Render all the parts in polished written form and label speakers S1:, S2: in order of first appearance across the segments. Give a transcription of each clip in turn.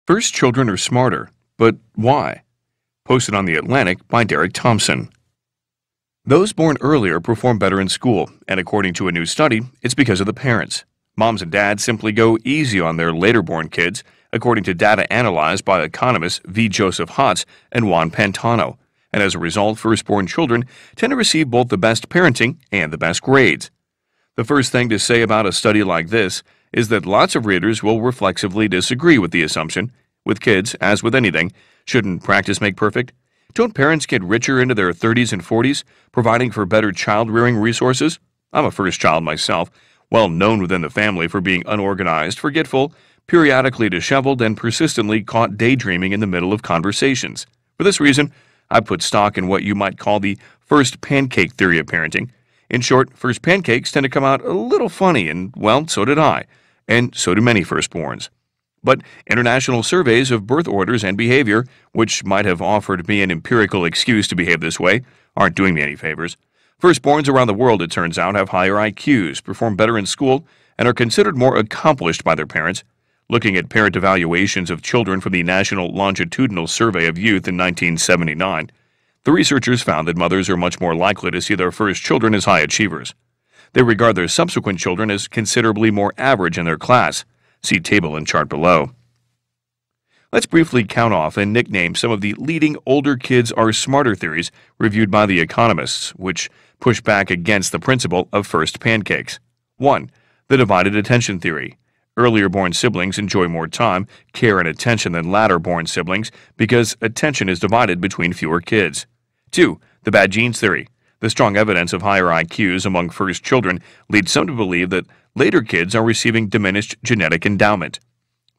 S1: First children are smarter, but why? Posted on The Atlantic by Derek Thompson. Those born earlier perform better in school, and according to a new study, it's because of the parents. Moms and dads simply go easy on their later born kids, according to data analyzed by economists V. Joseph Hotz and Juan Pantano. And as a result, firstborn children tend to receive both the best parenting and the best grades. The first thing to say about a study like this is that lots of readers will reflexively disagree with the assumption. With kids, as with anything, shouldn't practice make perfect? Don't parents get richer into their 30s and 40s, providing for better child-rearing resources? I'm a first child myself, well known within the family for being unorganized, forgetful, periodically disheveled, and persistently caught daydreaming in the middle of conversations. For this reason, I put stock in what you might call the first pancake theory of parenting. In short, first pancakes tend to come out a little funny, and, well, so did I, and so do many firstborns. But international surveys of birth orders and behavior, which might have offered me an empirical excuse to behave this way, aren't doing me any favors. Firstborns around the world, it turns out, have higher IQs, perform better in school, and are considered more accomplished by their parents. Looking at parent evaluations of children from the National Longitudinal Survey of Youth in 1979, the researchers found that mothers are much more likely to see their first children as high achievers. They regard their subsequent children as considerably more average in their class. See table and chart below. Let's briefly count off and nickname some of the leading older kids are smarter theories reviewed by the economists, which push back against the principle of first pancakes. 1. The divided attention theory. Earlier born siblings enjoy more time, care, and attention than latter born siblings because attention is divided between fewer kids. 2. The bad genes theory. The strong evidence of higher IQs among first children leads some to believe that later kids are receiving diminished genetic endowment.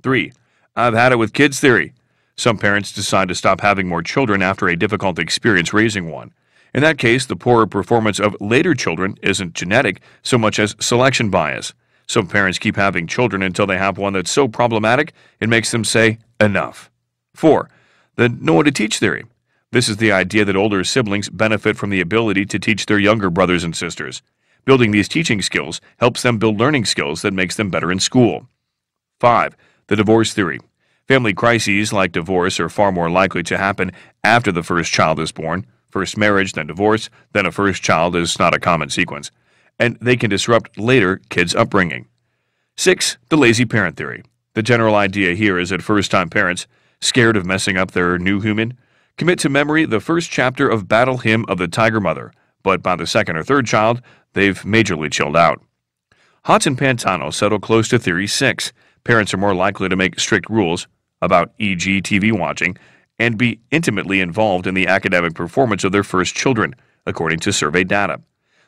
S1: 3. I've had it with kids theory. Some parents decide to stop having more children after a difficult experience raising one. In that case, the poorer performance of later children isn't genetic so much as selection bias. Some parents keep having children until they have one that's so problematic it makes them say, enough. 4. The know what to teach theory. This is the idea that older siblings benefit from the ability to teach their younger brothers and sisters. Building these teaching skills helps them build learning skills that makes them better in school. 5. The divorce theory. Family crises like divorce are far more likely to happen after the first child is born. First marriage, then divorce, then a first child is not a common sequence, and they can disrupt later kids' upbringing. 6. The lazy parent theory. The general idea here is that first-time parents, scared of messing up their new human, commit to memory the first chapter of Battle Hymn of the Tiger Mother, but by the second or third child, they've majorly chilled out. Hotz and Pantano settle close to Theory 6. Parents are more likely to make strict rules about, e.g., TV watching, and be intimately involved in the academic performance of their first children, according to survey data.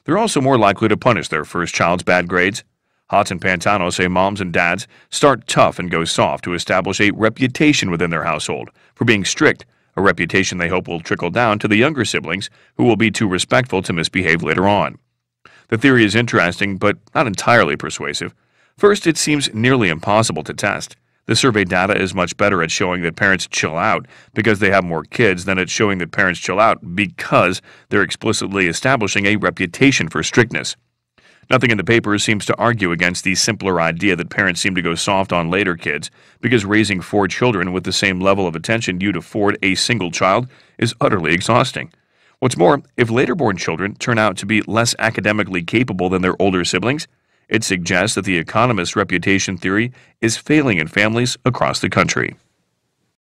S1: They're also more likely to punish their first child's bad grades. Hotz and Pantano say moms and dads start tough and go soft to establish a reputation within their household for being strict, a reputation they hope will trickle down to the younger siblings who will be too respectful to misbehave later on. The theory is interesting, but not entirely persuasive. First, it seems nearly impossible to test. The survey data is much better at showing that parents chill out because they have more kids than at showing that parents chill out because they're explicitly establishing a reputation for strictness. Nothing in the paper seems to argue against the simpler idea that parents seem to go soft on later kids because raising 4 children with the same level of attention you'd afford a single child is utterly exhausting. What's more, if later-born children turn out to be less academically capable than their older siblings, it suggests that the economist's reputation theory is failing in families across the country.